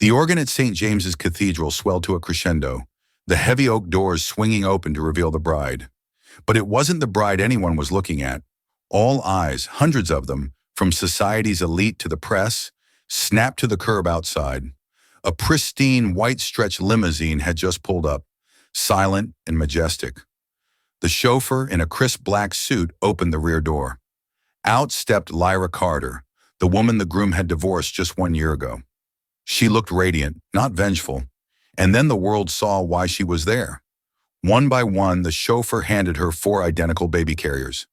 The organ at St. James's Cathedral swelled to a crescendo, the heavy oak doors swinging open to reveal the bride. But it wasn't the bride anyone was looking at. All eyes, hundreds of them, from society's elite to the press, snapped to the curb outside. A pristine, white-stretched limousine had just pulled up, silent and majestic. The chauffeur, in a crisp black suit, opened the rear door. Out stepped Lyra Carter, the woman the groom had divorced just 1 year ago. She looked radiant, not vengeful, and then the world saw why she was there. One by one, the chauffeur handed her 4 identical baby carriers.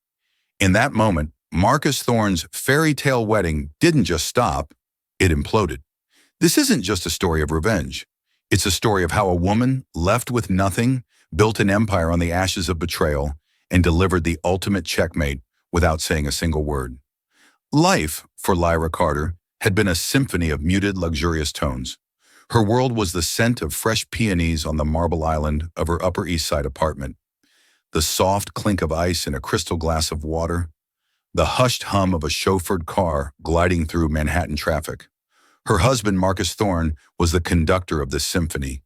In that moment, Marcus Thorne's fairy tale wedding didn't just stop, it imploded. This isn't just a story of revenge. It's a story of how a woman, left with nothing, built an empire on the ashes of betrayal and delivered the ultimate checkmate without saying a single word. Life, for Lyra Carter, had been a symphony of muted, luxurious tones. Her world was the scent of fresh peonies on the marble island of her Upper East Side apartment, the soft clink of ice in a crystal glass of water, the hushed hum of a chauffeured car gliding through Manhattan traffic. Her husband, Marcus Thorne, was the conductor of this symphony.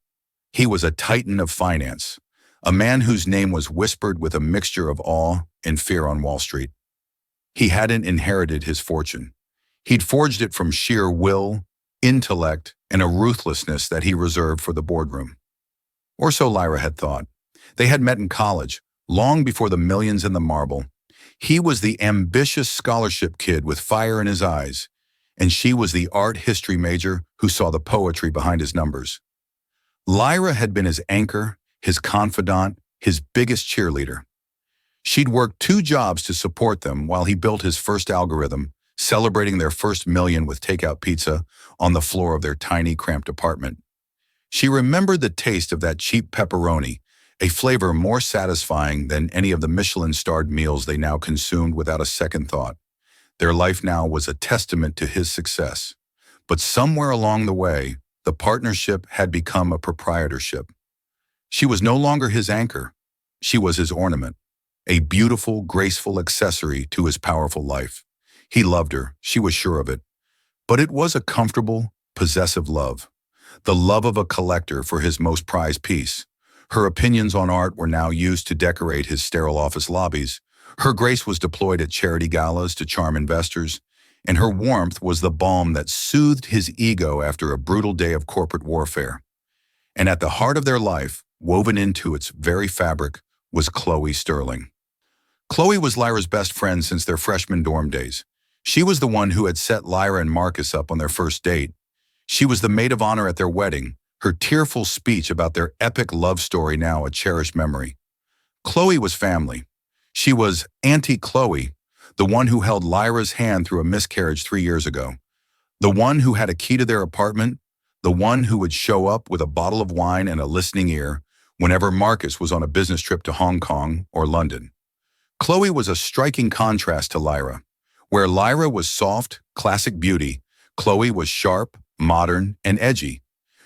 He was a titan of finance, a man whose name was whispered with a mixture of awe and fear on Wall Street. He hadn't inherited his fortune. He'd forged it from sheer will, intellect, and a ruthlessness that he reserved for the boardroom. Or so Lyra had thought. They had met in college, long before the millions in the marble. He was the ambitious scholarship kid with fire in his eyes, and she was the art history major who saw the poetry behind his numbers. Lyra had been his anchor, his confidant, his biggest cheerleader. She'd worked 2 jobs to support them while he built his first algorithm, celebrating their first million with takeout pizza on the floor of their tiny, cramped apartment. She remembered the taste of that cheap pepperoni, a flavor more satisfying than any of the Michelin-starred meals they now consumed without a second thought. Their life now was a testament to his success. But somewhere along the way, the partnership had become a proprietorship. She was no longer his anchor. She was his ornament, a beautiful, graceful accessory to his powerful life. He loved her, she was sure of it. But it was a comfortable, possessive love. The love of a collector for his most prized piece. Her opinions on art were now used to decorate his sterile office lobbies. Her grace was deployed at charity galas to charm investors, and her warmth was the balm that soothed his ego after a brutal day of corporate warfare. And at the heart of their life, woven into its very fabric, was Chloe Sterling. Chloe was Lyra's best friend since their freshman dorm days. She was the one who had set Lyra and Marcus up on their first date. She was the maid of honor at their wedding, her tearful speech about their epic love story now a cherished memory. Chloe was family. She was Auntie Chloe, the one who held Lyra's hand through a miscarriage 3 years ago, the one who had a key to their apartment, the one who would show up with a bottle of wine and a listening ear whenever Marcus was on a business trip to Hong Kong or London. Chloe was a striking contrast to Lyra. Where Lyra was soft, classic beauty, Chloe was sharp, modern, and edgy.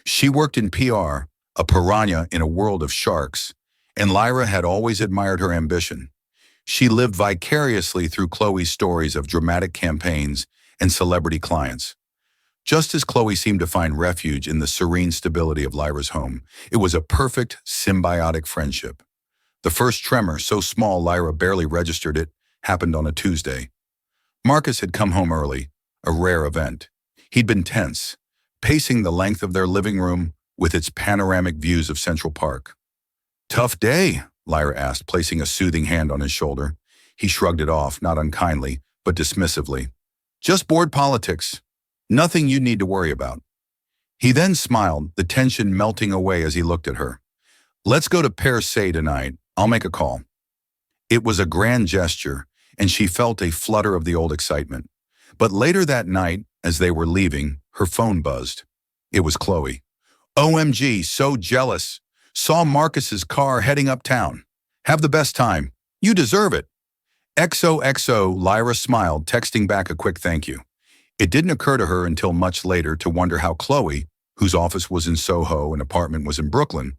She worked in PR, a piranha in a world of sharks, and Lyra had always admired her ambition. She lived vicariously through Chloe's stories of dramatic campaigns and celebrity clients. Just as Chloe seemed to find refuge in the serene stability of Lyra's home, it was a perfect, symbiotic friendship. The first tremor, so small Lyra barely registered it, happened on a Tuesday. Marcus had come home early, a rare event. He'd been tense, pacing the length of their living room with its panoramic views of Central Park. "Tough day?" Lyra asked, placing a soothing hand on his shoulder. He shrugged it off, not unkindly, but dismissively. "Just bored politics. Nothing you need to worry about." He then smiled, the tension melting away as he looked at her. "Let's go to Per Se tonight. I'll make a call." It was a grand gesture, and she felt a flutter of the old excitement. But later that night, as they were leaving, her phone buzzed. It was Chloe. "OMG, so jealous. Saw Marcus's car heading uptown. Have the best time. You deserve it." XOXO, Lyra smiled, texting back a quick thank you. It didn't occur to her until much later to wonder how Chloe, whose office was in Soho and apartment was in Brooklyn,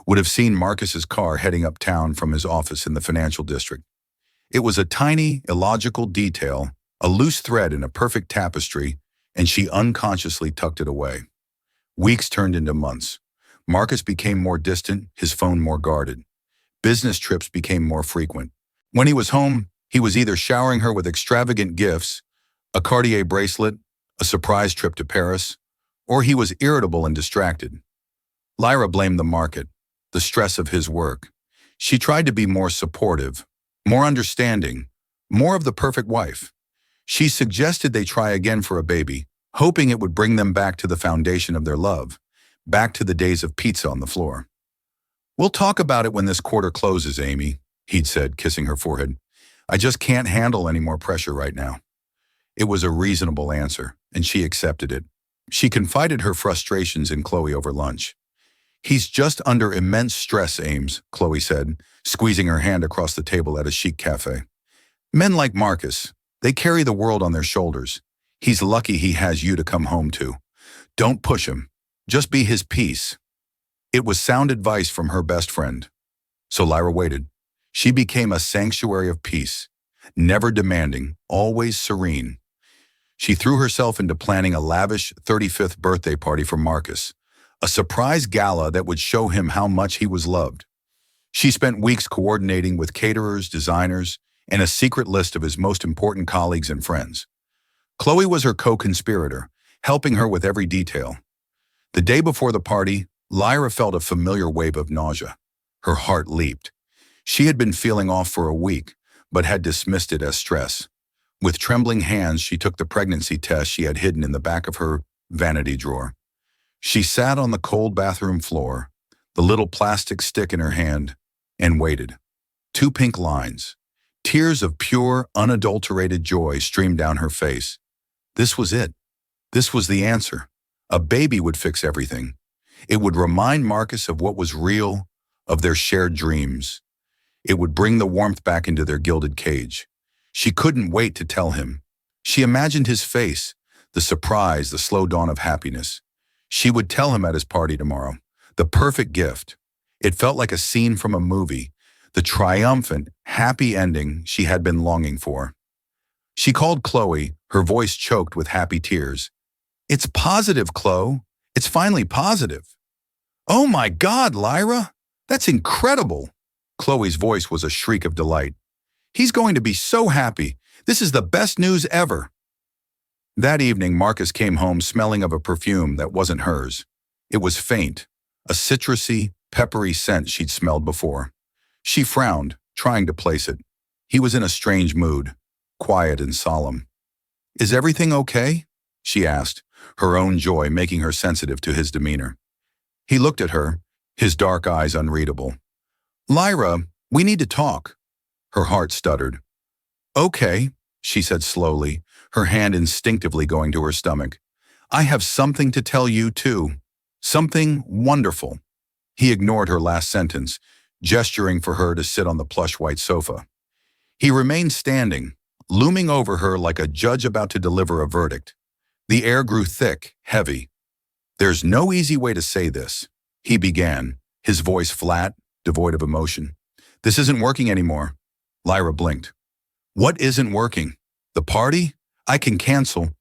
would have seen Marcus's car heading uptown from his office in the financial district. It was a tiny, illogical detail, a loose thread in a perfect tapestry, and she unconsciously tucked it away. Weeks turned into months. Marcus became more distant, his phone more guarded. Business trips became more frequent. When he was home, he was either showering her with extravagant gifts, a Cartier bracelet, a surprise trip to Paris, or he was irritable and distracted. Lyra blamed the market, the stress of his work. She tried to be more supportive, more understanding, more of the perfect wife. She suggested they try again for a baby, hoping it would bring them back to the foundation of their love, back to the days of pizza on the floor. "We'll talk about it when this quarter closes, Amy," he'd said, kissing her forehead. "I just can't handle any more pressure right now." It was a reasonable answer, and she accepted it. She confided her frustrations in Chloe over lunch. "He's just under immense stress, Ames," Chloe said, squeezing her hand across the table at a chic cafe. "Men like Marcus, they carry the world on their shoulders. He's lucky he has you to come home to. Don't push him. Just be his peace." It was sound advice from her best friend. So Lyra waited. She became a sanctuary of peace, never demanding, always serene. She threw herself into planning a lavish 35th birthday party for Marcus, a surprise gala that would show him how much he was loved. She spent weeks coordinating with caterers, designers, and a secret list of his most important colleagues and friends. Chloe was her co-conspirator, helping her with every detail. The day before the party, Lyra felt a familiar wave of nausea. Her heart leaped. She had been feeling off for a week, but had dismissed it as stress. With trembling hands, she took the pregnancy test she had hidden in the back of her vanity drawer. She sat on the cold bathroom floor, the little plastic stick in her hand, and waited. 2 pink lines. Tears of pure, unadulterated joy streamed down her face. This was it. This was the answer. A baby would fix everything. It would remind Marcus of what was real, of their shared dreams. It would bring the warmth back into their gilded cage. She couldn't wait to tell him. She imagined his face, the surprise, the slow dawn of happiness. She would tell him at his party tomorrow. The perfect gift. It felt like a scene from a movie, the triumphant, happy ending she had been longing for. She called Chloe, her voice choked with happy tears. "It's positive, Chloe. It's finally positive." "Oh my God, Lyra! That's incredible!" Chloe's voice was a shriek of delight. "He's going to be so happy. This is the best news ever." That evening, Marcus came home smelling of a perfume that wasn't hers. It was faint, a citrusy, peppery scent she'd smelled before. She frowned, trying to place it. He was in a strange mood, quiet and solemn. "Is everything okay?" she asked, her own joy making her sensitive to his demeanor. He looked at her, his dark eyes unreadable. "Lyra, we need to talk." Her heart stuttered. "Okay," she said slowly, her hand instinctively going to her stomach. "I have something to tell you, too. Something wonderful." He ignored her last sentence, gesturing for her to sit on the plush white sofa. He remained standing, looming over her like a judge about to deliver a verdict. The air grew thick, heavy. "There's no easy way to say this," he began, his voice flat, devoid of emotion. "This isn't working anymore." Lyra blinked. "What isn't working? The party? I can cancel."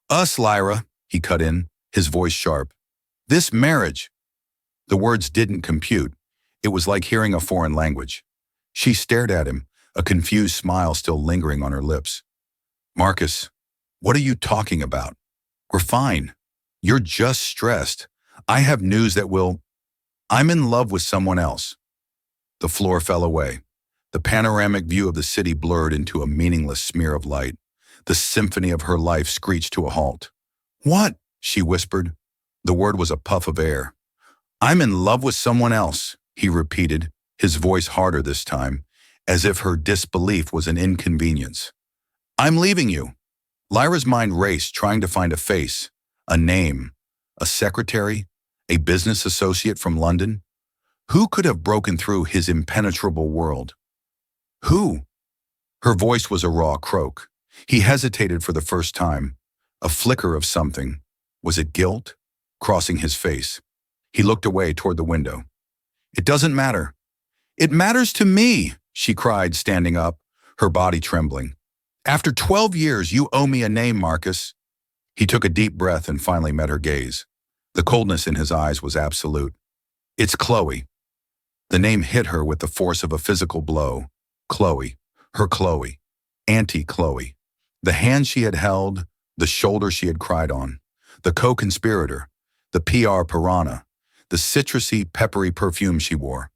"Us, Lyra," he cut in, his voice sharp. "This marriage." The words didn't compute. It was like hearing a foreign language. She stared at him, a confused smile still lingering on her lips. "Marcus, what are you talking about? We're fine. You're just stressed. I have news that will... I'm in love with someone else." The floor fell away. The panoramic view of the city blurred into a meaningless smear of light. The symphony of her life screeched to a halt. "What?" she whispered. The word was a puff of air. "I'm in love with someone else," he repeated, his voice harder this time, as if her disbelief was an inconvenience. "I'm leaving you." Lyra's mind raced, trying to find a face, a name, a secretary, a business associate from London. Who could have broken through his impenetrable world? Who? Her voice was a raw croak. He hesitated for the first time. A flicker of something. Was it guilt? Crossing his face. He looked away toward the window. "It doesn't matter." "It matters to me," she cried, standing up, her body trembling. "After 12 years, you owe me a name, Marcus." He took a deep breath and finally met her gaze. The coldness in his eyes was absolute. It's Chloe. The name hit her with the force of a physical blow. Chloe. Her Chloe. Auntie Chloe. The hand she had held, the shoulder she had cried on. The co-conspirator. The PR piranha. The citrusy, peppery perfume she wore.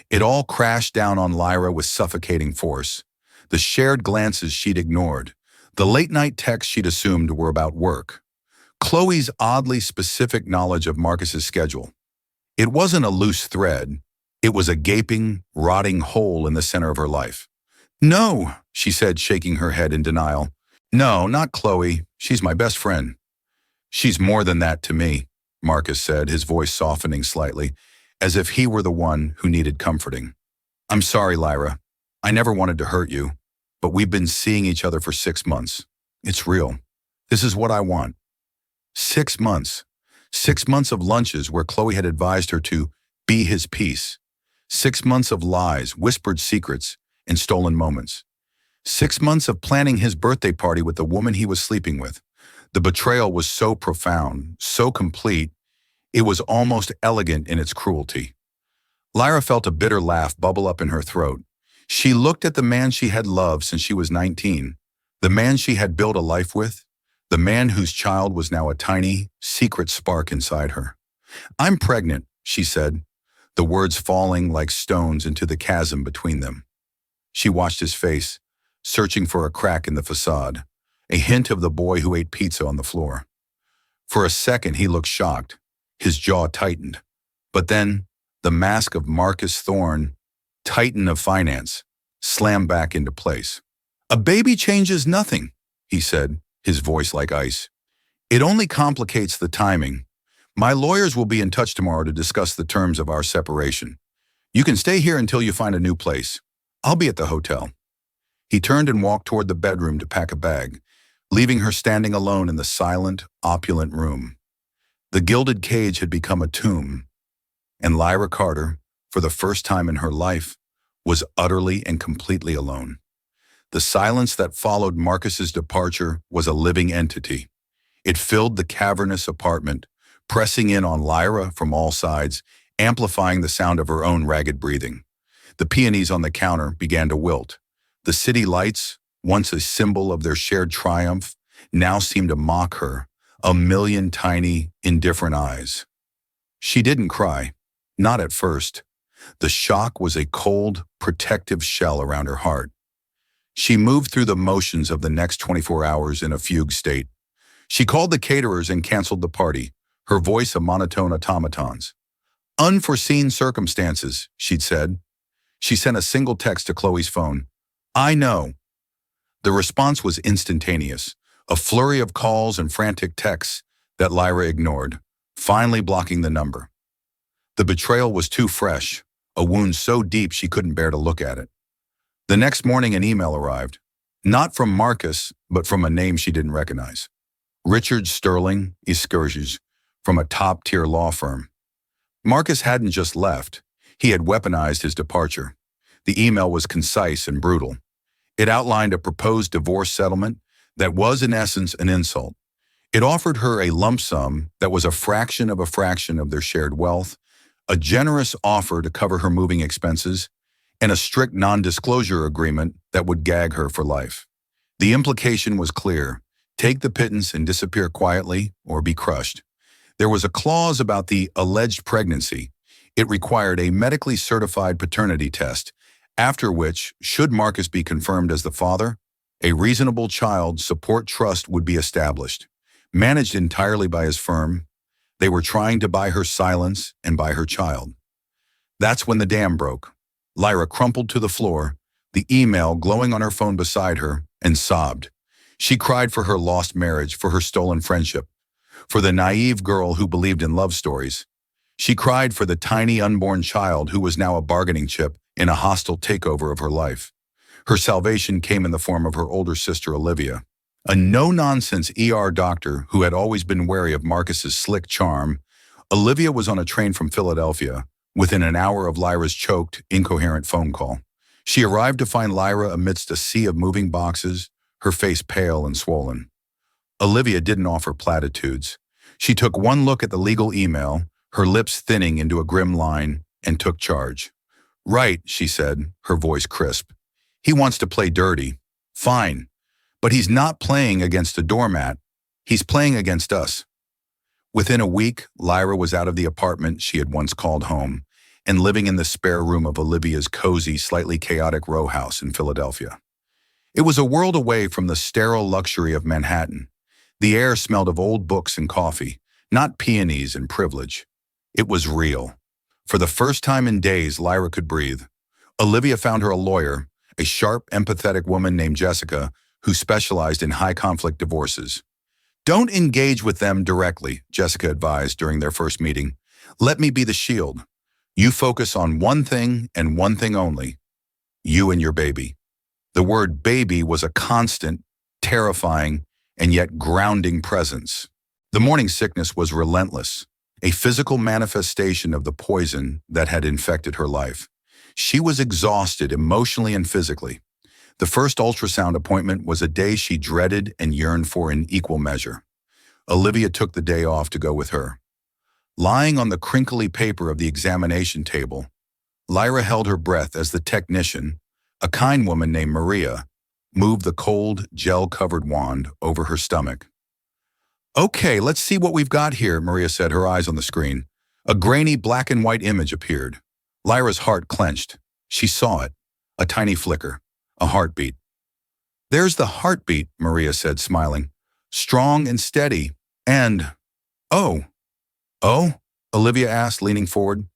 It all crashed down on Lyra with suffocating force. The shared glances she'd ignored. The late-night texts she'd assumed were about work. Chloe's oddly specific knowledge of Marcus's schedule. It wasn't a loose thread. It was a gaping, rotting hole in the center of her life. "No," she said, shaking her head in denial. "No, not Chloe. She's my best friend." "She's more than that to me," Marcus said, his voice softening slightly, as if he were the one who needed comforting. "I'm sorry, Lyra. I never wanted to hurt you, but we've been seeing each other for 6 months. It's real. This is what I want." 6 months. 6 months of lunches where Chloe had advised her to be his peace. 6 months of lies, whispered secrets, and stolen moments. 6 months of planning his birthday party with the woman he was sleeping with. The betrayal was so profound, so complete, it was almost elegant in its cruelty. Lyra felt a bitter laugh bubble up in her throat. She looked at the man she had loved since she was 19, the man she had built a life with, the man whose child was now a tiny, secret spark inside her. "I'm pregnant," she said, the words falling like stones into the chasm between them. She watched his face, searching for a crack in the facade, a hint of the boy who ate pizza on the floor. For a second, he looked shocked. His jaw tightened. But then, the mask of Marcus Thorne, titan of finance, slammed back into place. "A baby changes nothing," he said, his voice like ice. "It only complicates the timing. My lawyers will be in touch tomorrow to discuss the terms of our separation. You can stay here until you find a new place. I'll be at the hotel." He turned and walked toward the bedroom to pack a bag, leaving her standing alone in the silent, opulent room. The gilded cage had become a tomb, and Lyra Carter, for the first time in her life, was utterly and completely alone. The silence that followed Marcus's departure was a living entity. It filled the cavernous apartment, pressing in on Lyra from all sides, amplifying the sound of her own ragged breathing. The peonies on the counter began to wilt. The city lights, once a symbol of their shared triumph, now seemed to mock her, a million tiny, indifferent eyes. She didn't cry, not at first. The shock was a cold, protective shell around her heart. She moved through the motions of the next 24 hours in a fugue state. She called the caterers and canceled the party, her voice a monotone automaton's. "Unforeseen circumstances," she'd said. She sent a single text to Chloe's phone. "I know." The response was instantaneous, a flurry of calls and frantic texts that Lyra ignored, finally blocking the number. The betrayal was too fresh, a wound so deep she couldn't bear to look at it. The next morning an email arrived, not from Marcus, but from a name she didn't recognize. Richard Sterling Iskurges, from a top-tier law firm. Marcus hadn't just left, he had weaponized his departure. The email was concise and brutal. It outlined a proposed divorce settlement that was in essence an insult. It offered her a lump sum that was a fraction of their shared wealth, a generous offer to cover her moving expenses, and a strict non-disclosure agreement that would gag her for life. The implication was clear: take the pittance and disappear quietly or be crushed. There was a clause about the alleged pregnancy. It required a medically certified paternity test, after which, should Marcus be confirmed as the father, a reasonable child support trust would be established. Managed entirely by his firm, they were trying to buy her silence and buy her child. That's when the dam broke. Lyra crumpled to the floor, the email glowing on her phone beside her, and sobbed. She cried for her lost marriage, for her stolen friendship, for the naive girl who believed in love stories. She cried for the tiny unborn child who was now a bargaining chip in a hostile takeover of her life. Her salvation came in the form of her older sister Olivia, a no-nonsense ER doctor who had always been wary of Marcus's slick charm. Olivia was on a train from Philadelphia, within an hour of Lyra's choked, incoherent phone call. She arrived to find Lyra amidst a sea of moving boxes, her face pale and swollen. Olivia didn't offer platitudes. She took one look at the legal email, her lips thinning into a grim line, and took charge. "Right," she said, her voice crisp. "He wants to play dirty. Fine. But he's not playing against a doormat. He's playing against us." Within a week, Lyra was out of the apartment she had once called home and living in the spare room of Olivia's cozy, slightly chaotic row house in Philadelphia. It was a world away from the sterile luxury of Manhattan. The air smelled of old books and coffee, not peonies and privilege. It was real. For the first time in days, Lyra could breathe. Olivia found her a lawyer, a sharp, empathetic woman named Jessica, who specialized in high-conflict divorces. "Don't engage with them directly," Jessica advised during their first meeting. "Let me be the shield. You focus on one thing and one thing only, you and your baby." The word baby was a constant, terrifying, and yet grounding presence. The morning sickness was relentless, a physical manifestation of the poison that had infected her life. She was exhausted emotionally and physically. The first ultrasound appointment was a day she dreaded and yearned for in equal measure. Olivia took the day off to go with her. Lying on the crinkly paper of the examination table, Lyra held her breath as the technician, a kind woman named Maria, moved the cold, gel-covered wand over her stomach. "Okay, let's see what we've got here," Maria said, her eyes on the screen. A grainy black and white image appeared. Lyra's heart clenched. She saw it, a tiny flicker, a heartbeat. "There's the heartbeat," Maria said, smiling. "Strong and steady, and... oh." "Oh?" Olivia asked, leaning forward.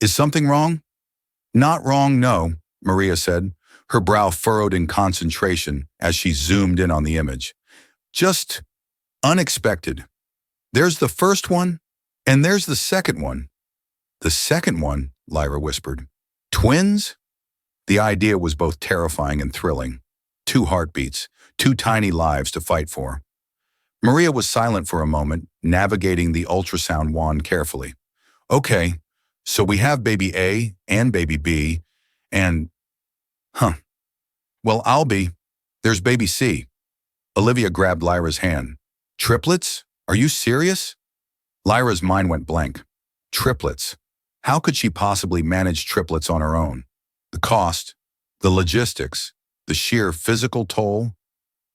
"Is something wrong?" "Not wrong, no," Maria said, her brow furrowed in concentration as she zoomed in on the image. "Just unexpected. There's the first one, and there's the second one." "The second one?" Lyra whispered. "Twins?" The idea was both terrifying and thrilling. Two heartbeats, two tiny lives to fight for. Maria was silent for a moment, navigating the ultrasound wand carefully. "Okay, so we have baby A and baby B, and... Well, there's baby C." Olivia grabbed Lyra's hand. "Triplets? Are you serious?" Lyra's mind went blank. Triplets. How could she possibly manage triplets on her own? The cost, the logistics, the sheer physical toll.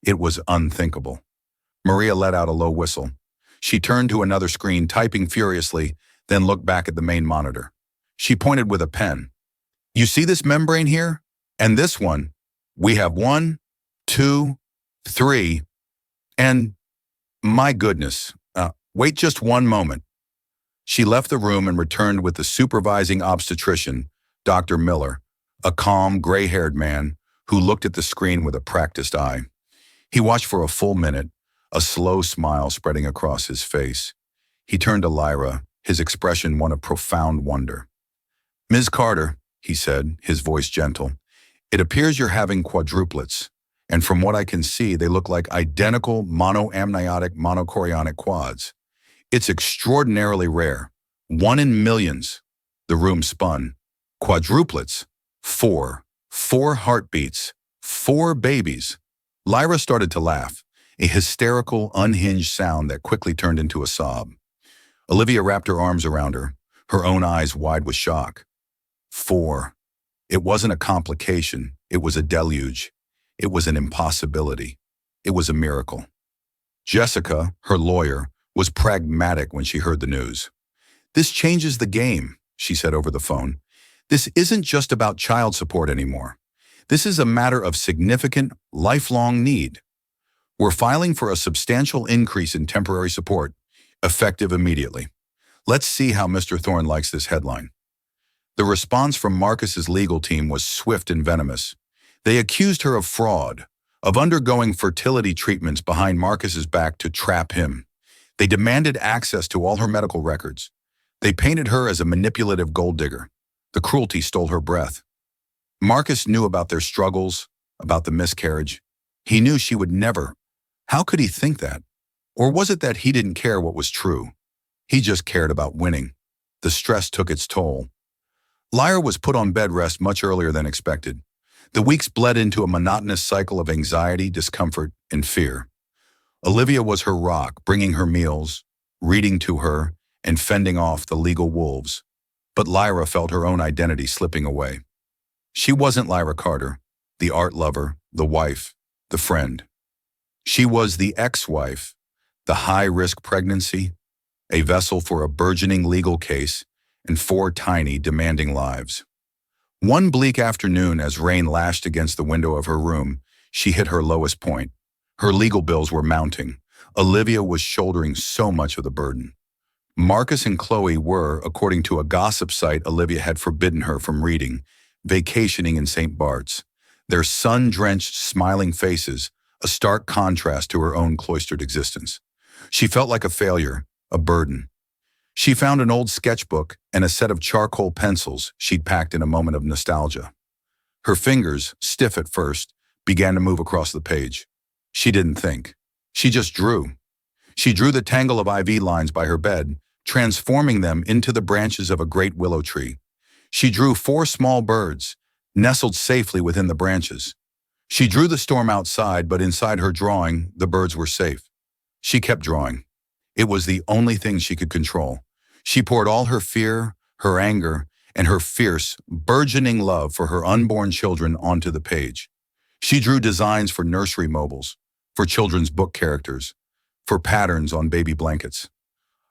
It was unthinkable. Maria let out a low whistle. She turned to another screen, typing furiously, then looked back at the main monitor. She pointed with a pen. "You see this membrane here? And this one? We have 1, 2, 3, and... my goodness, wait just one moment." She left the room and returned with the supervising obstetrician, Dr. Miller, a calm, gray-haired man who looked at the screen with a practiced eye. He watched for a full minute, a slow smile spreading across his face. He turned to Lyra, his expression one of profound wonder. "Ms. Carter," he said, his voice gentle, "it appears you're having quadruplets, and from what I can see, they look like identical monoamniotic monochorionic quads. It's extraordinarily rare. 1 in millions." The room spun. Quadruplets. 4. 4 heartbeats. 4 babies. Lyra started to laugh, a hysterical, unhinged sound that quickly turned into a sob. Olivia wrapped her arms around her own eyes wide with shock. 4. It wasn't a complication. It was a deluge. It was an impossibility. It was a miracle. Jessica, her lawyer, was pragmatic when she heard the news. "This changes the game," she said over the phone. "This isn't just about child support anymore. This is a matter of significant, lifelong need. We're filing for a substantial increase in temporary support, effective immediately. Let's see how Mr. Thorne likes this headline." The response from Marcus's legal team was swift and venomous. They accused her of fraud, of undergoing fertility treatments behind Marcus's back to trap him. They demanded access to all her medical records. They painted her as a manipulative gold digger. The cruelty stole her breath. Marcus knew about their struggles, about the miscarriage. He knew she would never. How could he think that? Or was it that he didn't care what was true? He just cared about winning. The stress took its toll. Lyra was put on bed rest much earlier than expected. The weeks bled into a monotonous cycle of anxiety, discomfort, and fear. Olivia was her rock, bringing her meals, reading to her, and fending off the legal wolves. But Lyra felt her own identity slipping away. She wasn't Lyra Carter, the art lover, the wife, the friend. She was the ex-wife, the high-risk pregnancy, a vessel for a burgeoning legal case, and 4 tiny, demanding lives. One bleak afternoon, as rain lashed against the window of her room, she hit her lowest point. Her legal bills were mounting. Olivia was shouldering so much of the burden. Marcus and Chloe were, according to a gossip site Olivia had forbidden her from reading, vacationing in St. Bart's. Their sun-drenched, smiling faces, a stark contrast to her own cloistered existence. She felt like a failure, a burden. She found an old sketchbook and a set of charcoal pencils she'd packed in a moment of nostalgia. Her fingers, stiff at first, began to move across the page. She didn't think. She just drew. She drew the tangle of IV lines by her bed, transforming them into the branches of a great willow tree. She drew 4 small birds, nestled safely within the branches. She drew the storm outside, but inside her drawing, the birds were safe. She kept drawing. It was the only thing she could control. She poured all her fear, her anger, and her fierce, burgeoning love for her unborn children onto the page. She drew designs for nursery mobiles, for children's book characters, for patterns on baby blankets.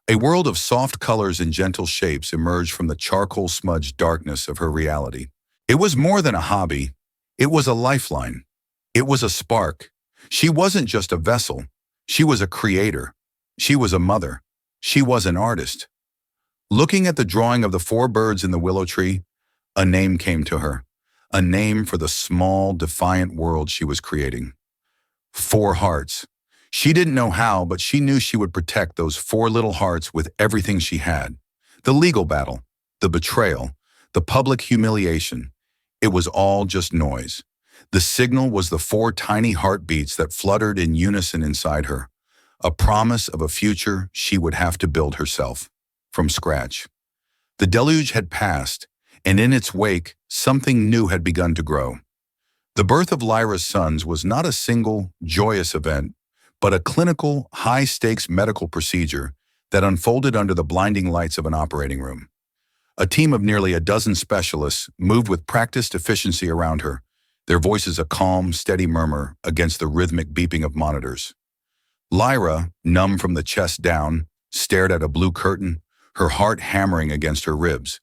A world of soft colors and gentle shapes emerged from the charcoal-smudged darkness of her reality. It was more than a hobby. It was a lifeline. It was a spark. She wasn't just a vessel. She was a creator. She was a mother. She was an artist. Looking at the drawing of the 4 birds in the willow tree, a name came to her. A name for the small, defiant world she was creating. 4 hearts. She didn't know how, but she knew she would protect those 4 little hearts with everything she had. The legal battle, the betrayal, the public humiliation. It was all just noise. The signal was the 4 tiny heartbeats that fluttered in unison inside her, a promise of a future she would have to build herself, from scratch. The deluge had passed, and in its wake, something new had begun to grow. The birth of Lyra's sons was not a single, joyous event, but a clinical, high-stakes medical procedure that unfolded under the blinding lights of an operating room. A team of nearly a dozen specialists moved with practiced efficiency around her, their voices a calm, steady murmur against the rhythmic beeping of monitors. Lyra, numb from the chest down, stared at a blue curtain, her heart hammering against her ribs.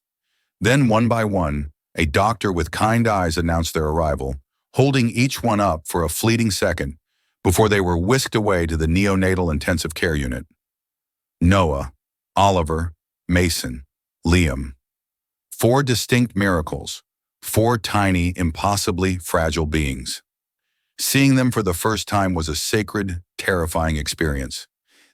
Then, one by one, a doctor with kind eyes announced their arrival, holding each one up for a fleeting second before they were whisked away to the neonatal intensive care unit. Noah, Oliver, Mason, Liam. 4 distinct miracles, 4 tiny, impossibly fragile beings. Seeing them for the first time was a sacred, terrifying experience.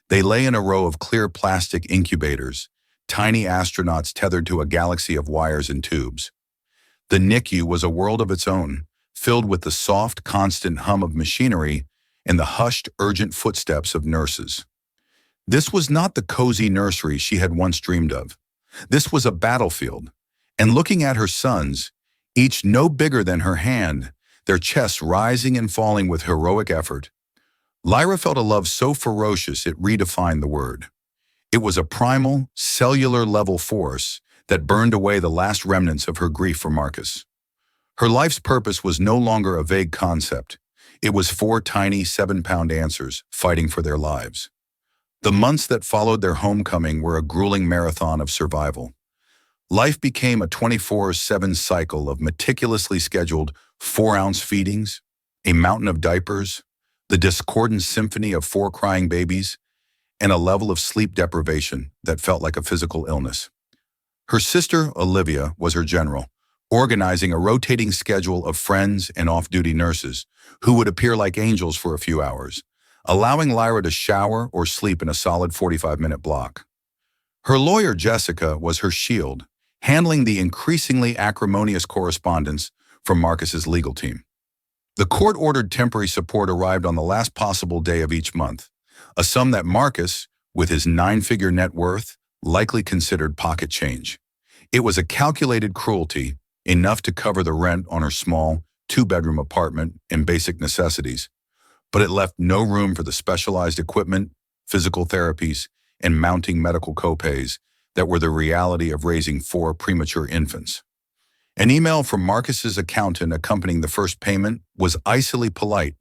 They lay in a row of clear plastic incubators, tiny astronauts tethered to a galaxy of wires and tubes. The NICU was a world of its own, filled with the soft, constant hum of machinery and the hushed, urgent footsteps of nurses. This was not the cozy nursery she had once dreamed of. This was a battlefield, and looking at her sons, each no bigger than her hand, their chests rising and falling with heroic effort, Lyra felt a love so ferocious it redefined the word. It was a primal, cellular-level force that burned away the last remnants of her grief for Marcus. Her life's purpose was no longer a vague concept. It was 4 tiny 7-pound answers fighting for their lives. The months that followed their homecoming were a grueling marathon of survival. Life became a 24/7 cycle of meticulously scheduled 4-ounce feedings, a mountain of diapers, the discordant symphony of 4 crying babies, and a level of sleep deprivation that felt like a physical illness. Her sister, Olivia, was her general, organizing a rotating schedule of friends and off-duty nurses who would appear like angels for a few hours, allowing Lyra to shower or sleep in a solid 45-minute block. Her lawyer, Jessica, was her shield, handling the increasingly acrimonious correspondence from Marcus's legal team. The court-ordered temporary support arrived on the last possible day of each month, a sum that Marcus, with his 9-figure net worth, likely considered pocket change. It was a calculated cruelty, enough to cover the rent on her small, 2-bedroom apartment and basic necessities, but it left no room for the specialized equipment, physical therapies, and mounting medical copays that were the reality of raising 4 premature infants. An email from Marcus's accountant accompanying the first payment was icily polite,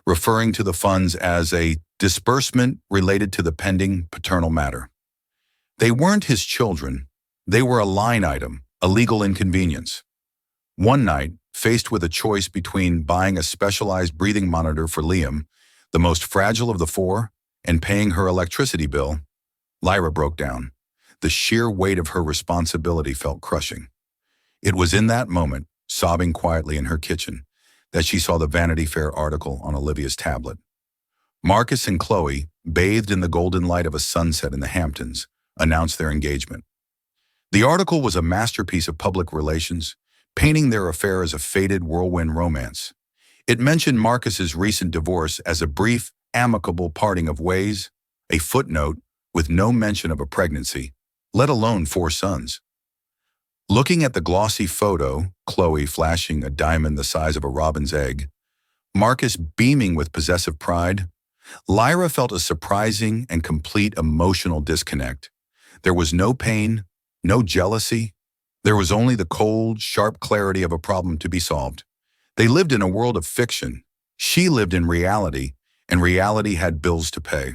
referring to the funds as a disbursement related to the pending paternal matter. They weren't his children. They were a line item, a legal inconvenience. One night, faced with a choice between buying a specialized breathing monitor for Liam, the most fragile of the 4, and paying her electricity bill, Lyra broke down. The sheer weight of her responsibility felt crushing. It was in that moment, sobbing quietly in her kitchen, that she saw the Vanity Fair article on Olivia's tablet. Marcus and Chloe, bathed in the golden light of a sunset in the Hamptons, announced their engagement. The article was a masterpiece of public relations, painting their affair as a faded whirlwind romance. It mentioned Marcus's recent divorce as a brief, amicable parting of ways, a footnote with no mention of a pregnancy, let alone 4 sons. Looking at the glossy photo, Chloe flashing a diamond the size of a robin's egg, Marcus beaming with possessive pride, Lyra felt a surprising and complete emotional disconnect. There was no pain, no jealousy. There was only the cold, sharp clarity of a problem to be solved. They lived in a world of fiction. She lived in reality, and reality had bills to pay.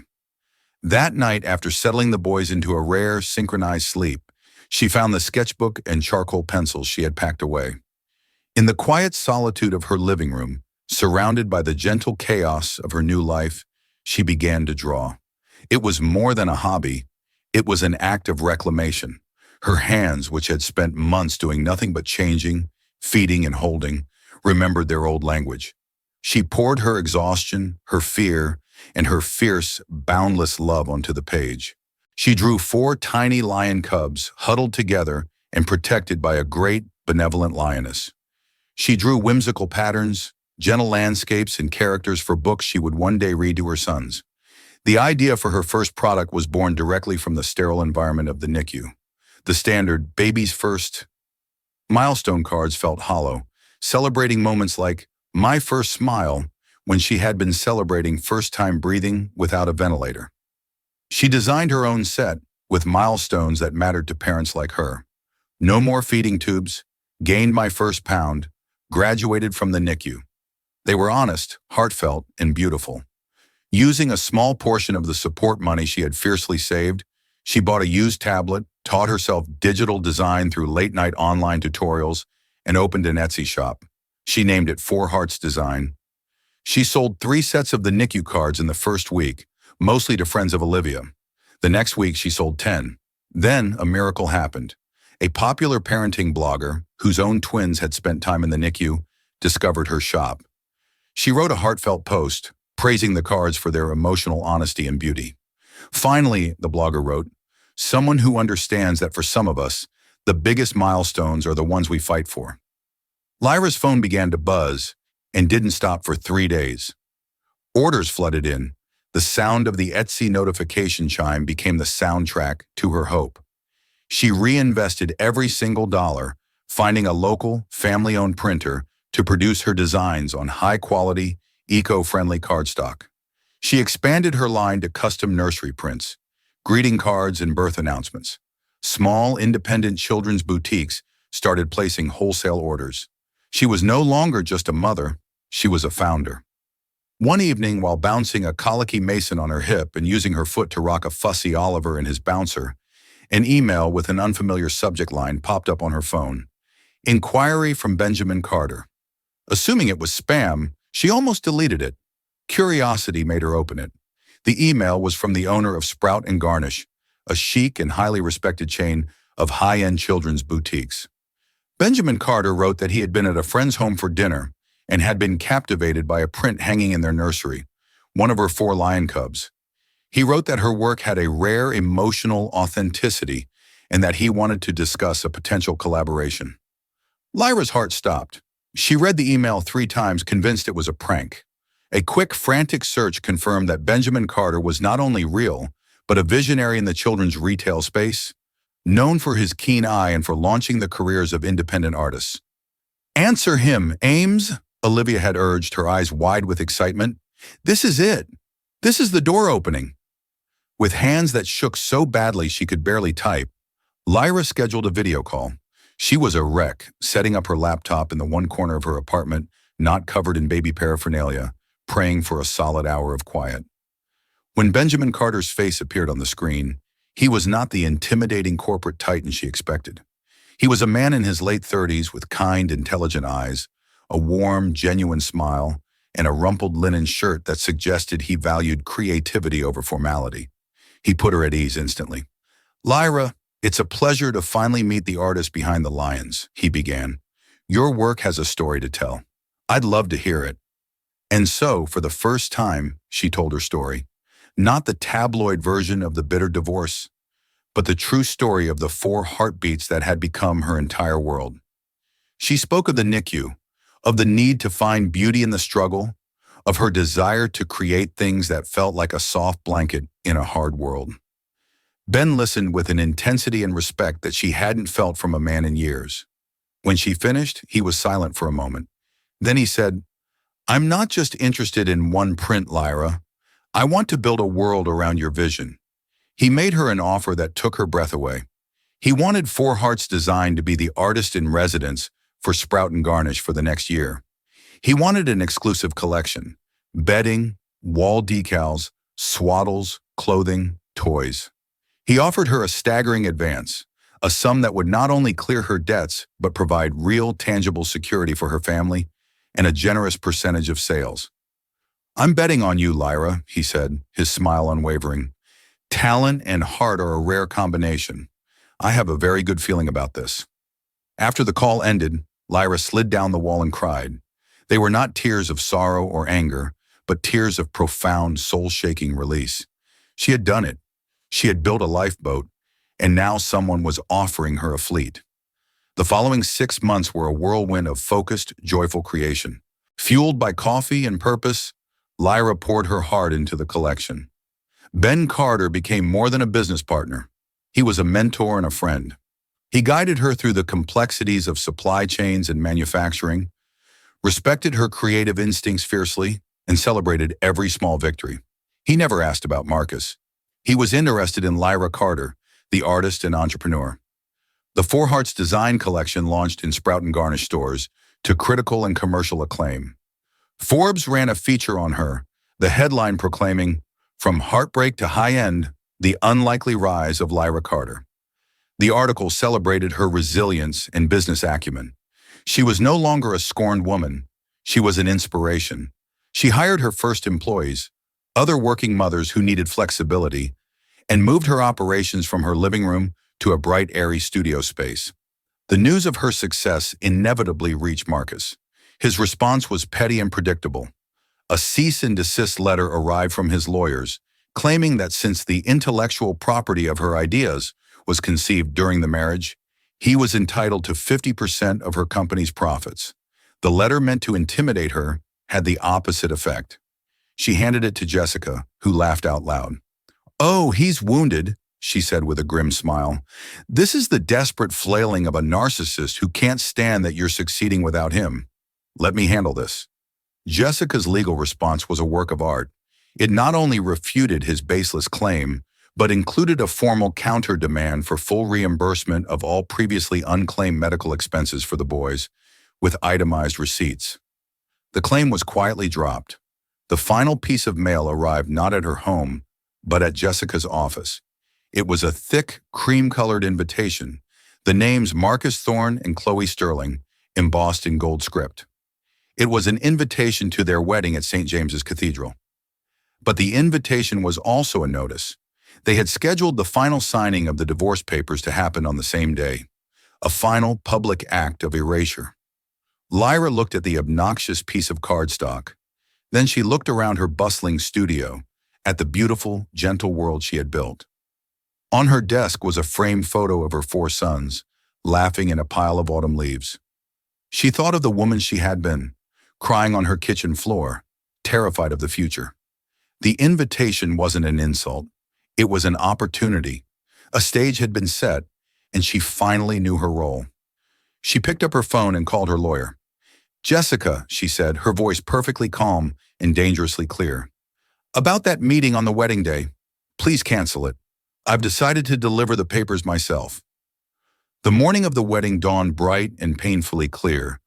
That night, after settling the boys into a rare, synchronized sleep, she found the sketchbook and charcoal pencils she had packed away. In the quiet solitude of her living room, surrounded by the gentle chaos of her new life, she began to draw. It was more than a hobby. It was an act of reclamation. Her hands, which had spent months doing nothing but changing, feeding, and holding, remembered their old language. She poured her exhaustion, her fear, and her fierce, boundless love onto the page. She drew 4 tiny lion cubs huddled together and protected by a great, benevolent lioness. She drew whimsical patterns, gentle landscapes, and characters for books she would one day read to her sons. The idea for her first product was born directly from the sterile environment of the NICU. The standard baby's first milestone cards felt hollow, celebrating moments like my first smile when she had been celebrating first-time breathing without a ventilator. She designed her own set with milestones that mattered to parents like her. No more feeding tubes, gained my first pound, graduated from the NICU. They were honest, heartfelt, and beautiful. Using a small portion of the support money she had fiercely saved, she bought a used tablet, taught herself digital design through late-night online tutorials, and opened an Etsy shop. She named it 4 Hearts Design. She sold 3 sets of the NICU cards in the first week, mostly to friends of Olivia. The next week, she sold 10. Then, a miracle happened. A popular parenting blogger, whose own twins had spent time in the NICU, discovered her shop. She wrote a heartfelt post, praising the cards for their emotional honesty and beauty. Finally, the blogger wrote, someone who understands that for some of us, the biggest milestones are the ones we fight for. Lyra's phone began to buzz and didn't stop for 3 days. Orders flooded in. The sound of the Etsy notification chime became the soundtrack to her hope. She reinvested every single dollar, finding a local, family-owned printer to produce her designs on high-quality, eco-friendly cardstock. She expanded her line to custom nursery prints, greeting cards, and birth announcements. Small, independent children's boutiques started placing wholesale orders. She was no longer just a mother, she was a founder. One evening, while bouncing a colicky Mason on her hip and using her foot to rock a fussy Oliver in his bouncer, an email with an unfamiliar subject line popped up on her phone. Inquiry from Benjamin Carter. Assuming it was spam, she almost deleted it. Curiosity made her open it. The email was from the owner of Sprout and Garnish, a chic and highly respected chain of high-end children's boutiques. Benjamin Carter wrote that he had been at a friend's home for dinner and had been captivated by a print hanging in their nursery, one of her 4 lion cubs. He wrote that her work had a rare emotional authenticity and that he wanted to discuss a potential collaboration. Lyra's heart stopped. She read the email 3 times, convinced it was a prank. A quick, frantic search confirmed that Benjamin Carter was not only real, but a visionary in the children's retail space, known for his keen eye and for launching the careers of independent artists. Answer him, Ames, Olivia had urged, her eyes wide with excitement. This is it. This is the door opening. With hands that shook so badly she could barely type, Lyra scheduled a video call. She was a wreck, setting up her laptop in the one corner of her apartment, not covered in baby paraphernalia, praying for a solid hour of quiet. When Benjamin Carter's face appeared on the screen, he was not the intimidating corporate titan she expected. He was a man in his late 30s with kind, intelligent eyes, a warm, genuine smile, and a rumpled linen shirt that suggested he valued creativity over formality. He put her at ease instantly. "Lyra, it's a pleasure to finally meet the artist behind the lions," he began. "Your work has a story to tell. I'd love to hear it." And so, for the first time, she told her story. Not the tabloid version of the bitter divorce, but the true story of the 4 heartbeats that had become her entire world. She spoke of the NICU, of the need to find beauty in the struggle, of her desire to create things that felt like a soft blanket in a hard world. Ben listened with an intensity and respect that she hadn't felt from a man in years. When she finished, he was silent for a moment. Then he said, "I'm not just interested in one print, Lyra. I want to build a world around your vision." He made her an offer that took her breath away. He wanted 4 Hearts Design to be the artist in residence for Sprout and Garnish for the next year. He wanted an exclusive collection: bedding, wall decals, swaddles, clothing, toys. He offered her a staggering advance, a sum that would not only clear her debts but provide real, tangible security for her family and a generous percentage of sales. "I'm betting on you, Lyra," he said, his smile unwavering. "Talent and heart are a rare combination. I have a very good feeling about this." After the call ended, Lyra slid down the wall and cried. They were not tears of sorrow or anger, but tears of profound, soul-shaking release. She had done it. She had built a lifeboat, and now someone was offering her a fleet. The following 6 months were a whirlwind of focused, joyful creation. Fueled by coffee and purpose, Lyra poured her heart into the collection. Ben Carter became more than a business partner. He was a mentor and a friend. He guided her through the complexities of supply chains and manufacturing, respected her creative instincts fiercely, and celebrated every small victory. He never asked about Marcus. He was interested in Lyra Carter, the artist and entrepreneur. The 4 Hearts Design collection launched in Sprout and Garnish stores to critical and commercial acclaim. Forbes ran a feature on her, the headline proclaiming, "From heartbreak to high-end, the unlikely rise of Lyra Carter." The article celebrated her resilience and business acumen. She was no longer a scorned woman. She was an inspiration. She hired her first employees, other working mothers who needed flexibility, and moved her operations from her living room to a bright, airy studio space. The news of her success inevitably reached Marcus. His response was petty and predictable. A cease and desist letter arrived from his lawyers, claiming that since the intellectual property of her ideas was conceived during the marriage, he was entitled to 50% of her company's profits. The letter, meant to intimidate her, had the opposite effect. She handed it to Jessica, who laughed out loud. "Oh, he's wounded," she said with a grim smile. "This is the desperate flailing of a narcissist who can't stand that you're succeeding without him. Let me handle this." Jessica's legal response was a work of art. It not only refuted his baseless claim, but included a formal counter-demand for full reimbursement of all previously unclaimed medical expenses for the boys, with itemized receipts. The claim was quietly dropped. The final piece of mail arrived not at her home, but at Jessica's office. It was a thick, cream-colored invitation, the names Marcus Thorne and Chloe Sterling, embossed in gold script. It was an invitation to their wedding at St. James's Cathedral. But the invitation was also a notice. They had scheduled the final signing of the divorce papers to happen on the same day, a final public act of erasure. Lyra looked at the obnoxious piece of cardstock. Then she looked around her bustling studio, at the beautiful, gentle world she had built. On her desk was a framed photo of her 4 sons, laughing in a pile of autumn leaves. She thought of the woman she had been, crying on her kitchen floor, terrified of the future. The invitation wasn't an insult. It was an opportunity. A stage had been set, and she finally knew her role. She picked up her phone and called her lawyer. "Jessica," she said, her voice perfectly calm and dangerously clear. "About that meeting on the wedding day, Please cancel it. I've decided to deliver the papers myself. The morning of the wedding dawned bright and painfully clear,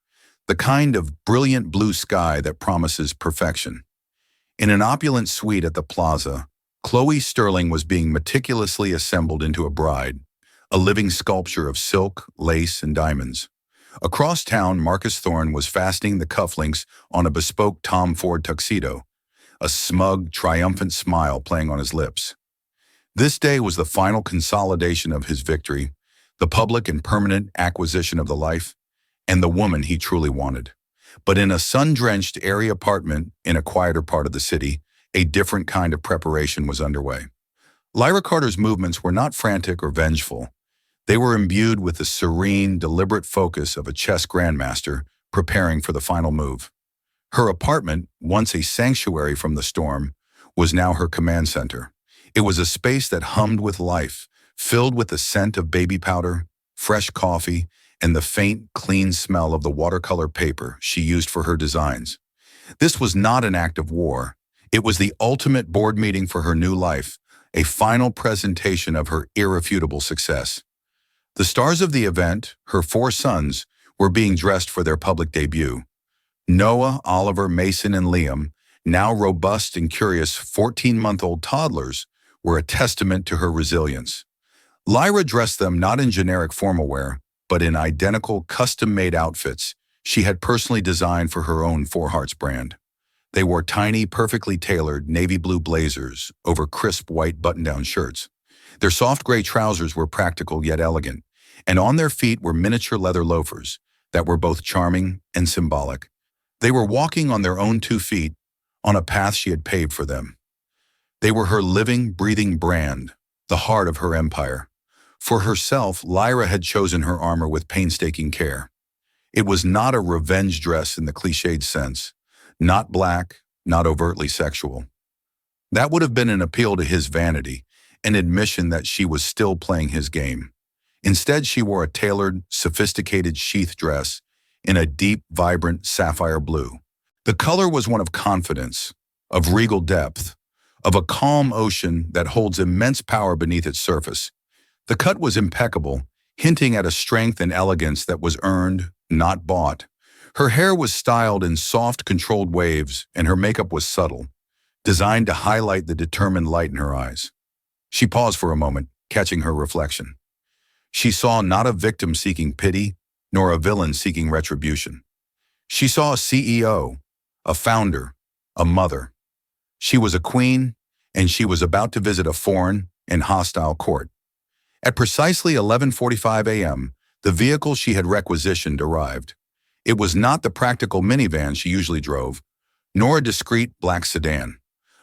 the kind of brilliant blue sky that promises perfection. In an opulent suite at the plaza, Chloe Sterling was being meticulously assembled into a bride, a living sculpture of silk, lace, and diamonds. Across town, Marcus Thorne was fastening the cufflinks on a bespoke Tom Ford tuxedo, a smug, triumphant smile playing on his lips. This day was the final consolidation of his victory, the public and permanent acquisition of the life, and the woman he truly wanted. But in a sun-drenched, airy apartment in a quieter part of the city, a different kind of preparation was underway. Lyra Carter's movements were not frantic or vengeful. They were imbued with the serene, deliberate focus of a chess grandmaster preparing for the final move. Her apartment, once a sanctuary from the storm, was now her command center. It was a space that hummed with life, filled with the scent of baby powder, fresh coffee, and the faint, clean smell of the watercolor paper she used for her designs. This was not an act of war. It was the ultimate board meeting for her new life, a final presentation of her irrefutable success. The stars of the event, her 4 sons, were being dressed for their public debut. Noah, Oliver, Mason, and Liam, now robust and curious 14-month-old toddlers, were a testament to her resilience. Lyra dressed them not in generic formal wear, but in identical custom-made outfits she had personally designed for her own Four Hearts brand. They wore tiny, perfectly tailored navy blue blazers over crisp white button-down shirts. Their soft gray trousers were practical yet elegant, and on their feet were miniature leather loafers that were both charming and symbolic. They were walking on their own 2 feet, on a path she had paved for them. They were her living, breathing brand, the heart of her empire. For herself, Lyra had chosen her armor with painstaking care. It was not a revenge dress in the cliched sense, not black, not overtly sexual. That would have been an appeal to his vanity, an admission that she was still playing his game. Instead, she wore a tailored, sophisticated sheath dress in a deep, vibrant sapphire blue. The color was one of confidence, of regal depth, of a calm ocean that holds immense power beneath its surface. The cut was impeccable, hinting at a strength and elegance that was earned, not bought. Her hair was styled in soft, controlled waves, and her makeup was subtle, designed to highlight the determined light in her eyes. She paused for a moment, catching her reflection. She saw not a victim seeking pity, nor a villain seeking retribution. She saw a CEO, a founder, a mother. She was a queen, and she was about to visit a foreign and hostile court. At precisely 11:45 a.m., the vehicle she had requisitioned arrived. It was not the practical minivan she usually drove, nor a discreet black sedan.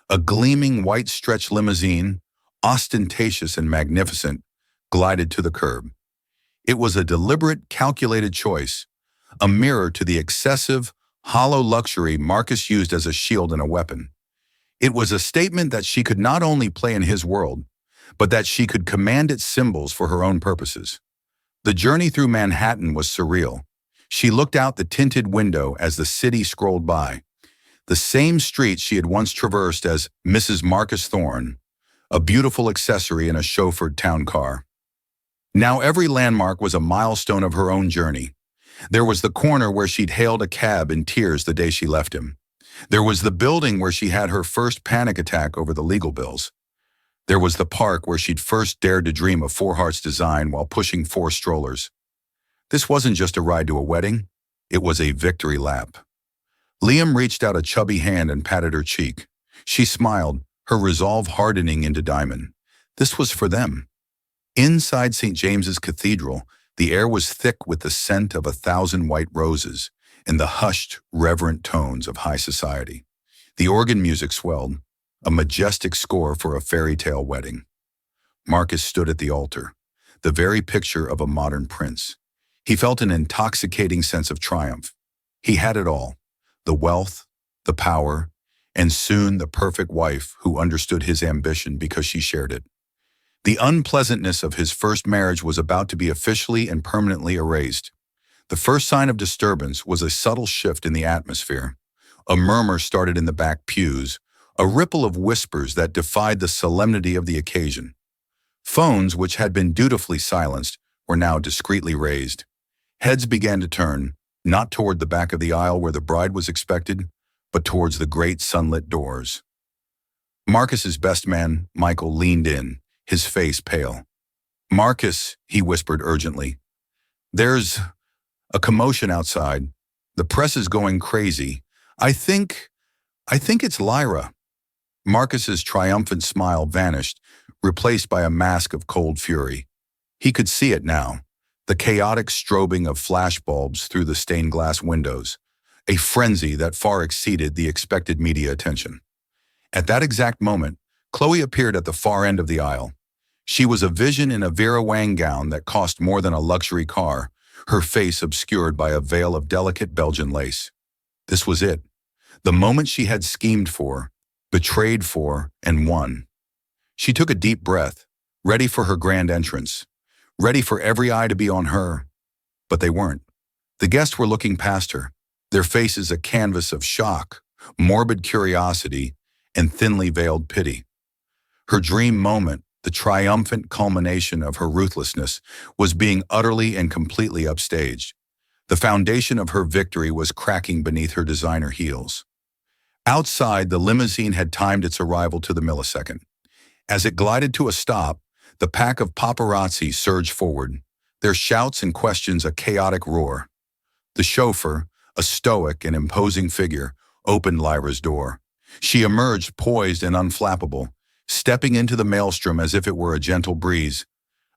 A gleaming white stretch limousine, ostentatious and magnificent, glided to the curb. It was a deliberate, calculated choice, a mirror to the excessive, hollow luxury Marcus used as a shield and a weapon. It was a statement that she could not only play in his world, but that she could command its symbols for her own purposes. The journey through Manhattan was surreal. She looked out the tinted window as the city scrolled by. The same street she had once traversed as Mrs. Marcus Thorne, a beautiful accessory in a chauffeured town car. Now every landmark was a milestone of her own journey. There was the corner where she'd hailed a cab in tears the day she left him. There was the building where she had her first panic attack over the legal bills. There was the park where she'd first dared to dream of Four Hearts design while pushing 4 strollers. This wasn't just a ride to a wedding, it was a victory lap. Liam reached out a chubby hand and patted her cheek. She smiled, her resolve hardening into diamond. This was for them. Inside St. James's Cathedral, the air was thick with the scent of 1,000 white roses and the hushed, reverent tones of high society. The organ music swelled, a majestic score for a fairy tale wedding. Marcus stood at the altar, the very picture of a modern prince. He felt an intoxicating sense of triumph. He had it all, the wealth, the power, and soon the perfect wife who understood his ambition because she shared it. The unpleasantness of his first marriage was about to be officially and permanently erased. The first sign of disturbance was a subtle shift in the atmosphere. A murmur started in the back pews, a ripple of whispers that defied the solemnity of the occasion. Phones, which had been dutifully silenced, were now discreetly raised. Heads began to turn, not toward the back of the aisle where the bride was expected, but towards the great sunlit doors. Marcus's best man, Michael, leaned in, his face pale. "Marcus," he whispered urgently, "there's a commotion outside. The press is going crazy. I think it's Lyra." Marcus's triumphant smile vanished, replaced by a mask of cold fury. He could see it now, the chaotic strobing of flashbulbs through the stained glass windows, a frenzy that far exceeded the expected media attention. At that exact moment, Chloe appeared at the far end of the aisle. She was a vision in a Vera Wang gown that cost more than a luxury car, her face obscured by a veil of delicate Belgian lace. This was it, the moment she had schemed for, betrayed for, and won. She took a deep breath, ready for her grand entrance, ready for every eye to be on her. But they weren't. The guests were looking past her, their faces a canvas of shock, morbid curiosity, and thinly veiled pity. Her dream moment, the triumphant culmination of her ruthlessness, was being utterly and completely upstaged. The foundation of her victory was cracking beneath her designer heels. Outside, the limousine had timed its arrival to the millisecond. As it glided to a stop, the pack of paparazzi surged forward, their shouts and questions a chaotic roar. The chauffeur, a stoic and imposing figure, opened Lyra's door. She emerged poised and unflappable, stepping into the maelstrom as if it were a gentle breeze.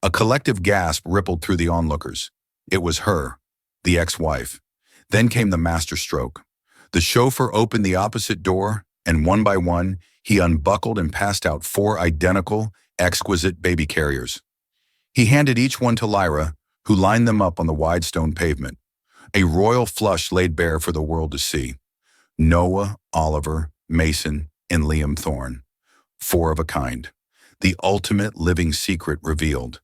A collective gasp rippled through the onlookers. It was her, the ex-wife. Then came the masterstroke. The chauffeur opened the opposite door, and one by one, he unbuckled and passed out 4 identical, exquisite baby carriers. He handed each one to Lyra, who lined them up on the wide stone pavement. A royal flush laid bare for the world to see. Noah, Oliver, Mason, and Liam Thorne. 4 of a kind. The ultimate living secret revealed.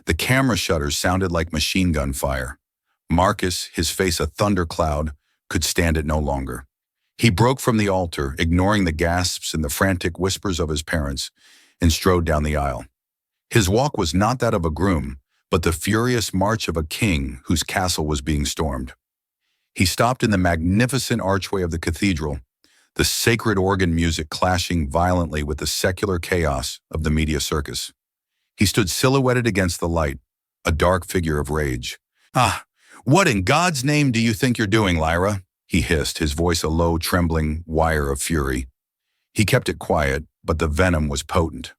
The camera shutters sounded like machine gun fire. Marcus, his face a thundercloud, could stand it no longer. He broke from the altar, ignoring the gasps and the frantic whispers of his parents, and strode down the aisle. His walk was not that of a groom, but the furious march of a king whose castle was being stormed. He stopped in the magnificent archway of the cathedral, the sacred organ music clashing violently with the secular chaos of the media circus. He stood silhouetted against the light, a dark figure of rage. "Ah, what in God's name do you think you're doing, Lyra?" he hissed, his voice a low, trembling wire of fury. He kept it quiet, but the venom was potent.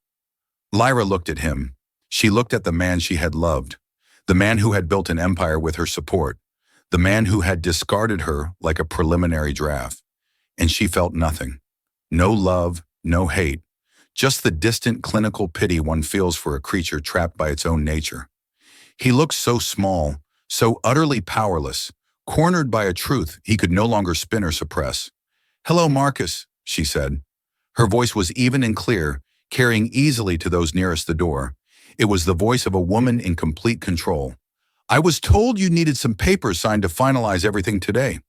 Lyra looked at him. She looked at the man she had loved, the man who had built an empire with her support, the man who had discarded her like a preliminary draft. And she felt nothing. No love, no hate, just the distant clinical pity one feels for a creature trapped by its own nature. He looked so small, so utterly powerless, cornered by a truth he could no longer spin or suppress. "Hello, Marcus," she said. Her voice was even and clear, carrying easily to those nearest the door. It was the voice of a woman in complete control. "I was told you needed some papers signed to finalize everything today.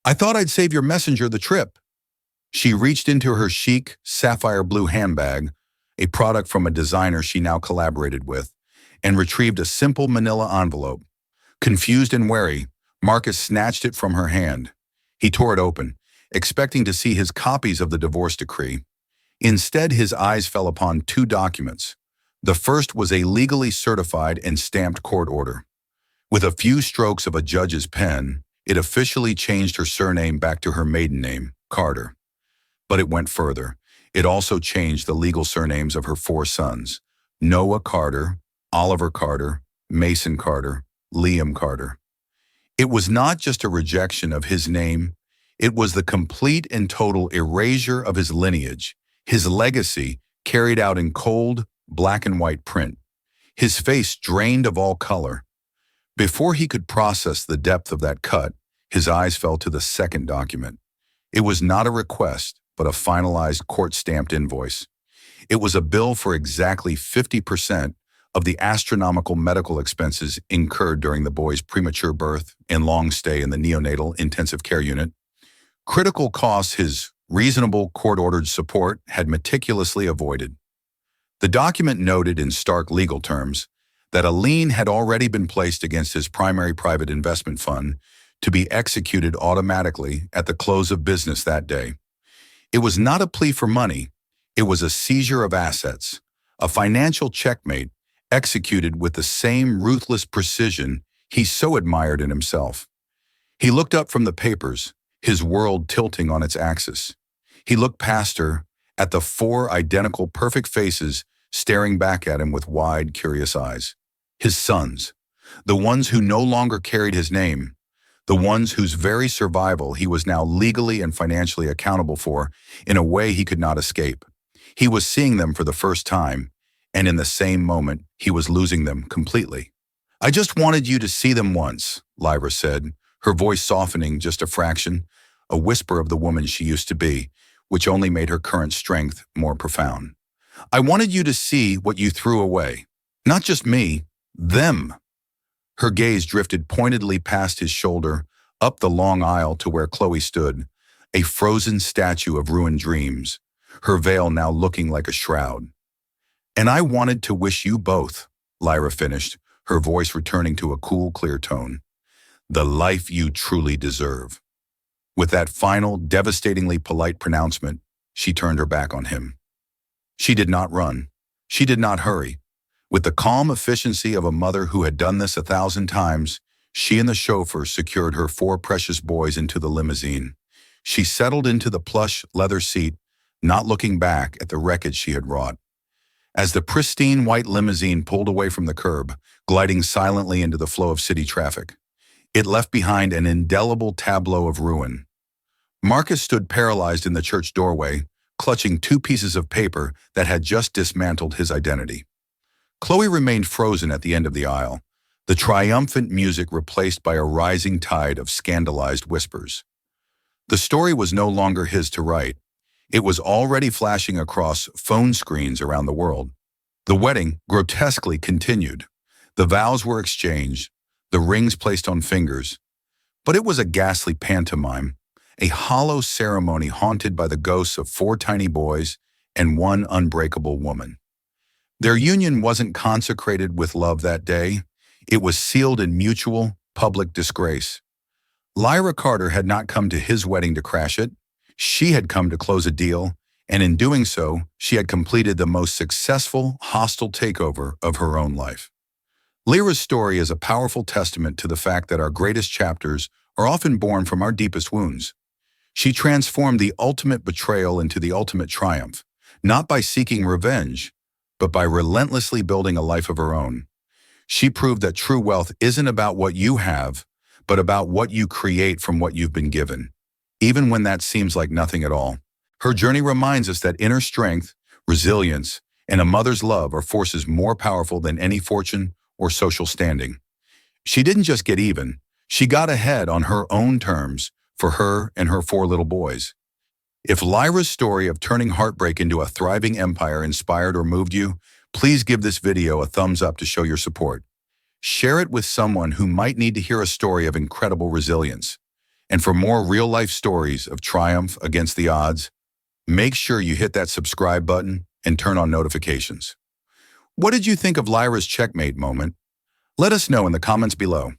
I thought I'd save your messenger the trip." She reached into her chic, sapphire blue handbag, a product from a designer she now collaborated with, and retrieved a simple manila envelope. Confused and wary, Marcus snatched it from her hand. He tore it open, expecting to see his copies of the divorce decree. Instead, his eyes fell upon 2 documents. The first was a legally certified and stamped court order. With a few strokes of a judge's pen, it officially changed her surname back to her maiden name, Carter. But it went further. It also changed the legal surnames of her 4 sons, Noah Carter, Oliver Carter, Mason Carter, Liam Carter. It was not just a rejection of his name, it was the complete and total erasure of his lineage, his legacy carried out in cold, black and white print, his face drained of all color. Before he could process the depth of that cut, his eyes fell to the second document. It was not a request, but a finalized court-stamped invoice. It was a bill for exactly 50% of the astronomical medical expenses incurred during the boy's premature birth and long stay in the neonatal intensive care unit. Critical costs his reasonable court-ordered support had meticulously avoided. The document noted in stark legal terms that a lien had already been placed against his primary private investment fund to be executed automatically at the close of business that day. It was not a plea for money, it was a seizure of assets, a financial checkmate executed with the same ruthless precision he so admired in himself. He looked up from the papers, his world tilting on its axis. He looked past her, at the four identical perfect faces staring back at him with wide, curious eyes. His sons, the ones who no longer carried his name, the ones whose very survival he was now legally and financially accountable for in a way he could not escape. He was seeing them for the first time, and in the same moment, he was losing them completely. "I just wanted you to see them once," Lyra said, her voice softening just a fraction, a whisper of the woman she used to be, which only made her current strength more profound. "I wanted you to see what you threw away. Not just me, them." Her gaze drifted pointedly past his shoulder, up the long aisle to where Chloe stood, a frozen statue of ruined dreams, her veil now looking like a shroud. "And I wanted to wish you both," Lyra finished, her voice returning to a cool, clear tone, "the life you truly deserve." With that final, devastatingly polite pronouncement, she turned her back on him. She did not run. She did not hurry. With the calm efficiency of a mother who had done this 1,000 times, she and the chauffeur secured her 4 precious boys into the limousine. She settled into the plush leather seat, not looking back at the wreckage she had wrought. As the pristine white limousine pulled away from the curb, gliding silently into the flow of city traffic, it left behind an indelible tableau of ruin. Marcus stood paralyzed in the church doorway, clutching 2 pieces of paper that had just dismantled his identity. Chloe remained frozen at the end of the aisle, the triumphant music replaced by a rising tide of scandalized whispers. The story was no longer his to write. It was already flashing across phone screens around the world. The wedding grotesquely continued. The vows were exchanged, the rings placed on fingers. But it was a ghastly pantomime, a hollow ceremony haunted by the ghosts of 4 tiny boys and 1 unbreakable woman. Their union wasn't consecrated with love that day. It was sealed in mutual, public disgrace. Lyra Carter had not come to his wedding to crash it. She had come to close a deal, and in doing so, she had completed the most successful, hostile takeover of her own life. Lyra's story is a powerful testament to the fact that our greatest chapters are often born from our deepest wounds. She transformed the ultimate betrayal into the ultimate triumph, not by seeking revenge, but by relentlessly building a life of her own. She proved that true wealth isn't about what you have, but about what you create from what you've been given, even when that seems like nothing at all. Her journey reminds us that inner strength, resilience, and a mother's love are forces more powerful than any fortune or social standing. She didn't just get even, she got ahead on her own terms for her and her 4 little boys. If Lyra's story of turning heartbreak into a thriving empire inspired or moved you, please give this video a thumbs up to show your support. Share it with someone who might need to hear a story of incredible resilience. And for more real-life stories of triumph against the odds, make sure you hit that subscribe button and turn on notifications. What did you think of Lyra's checkmate moment? Let us know in the comments below.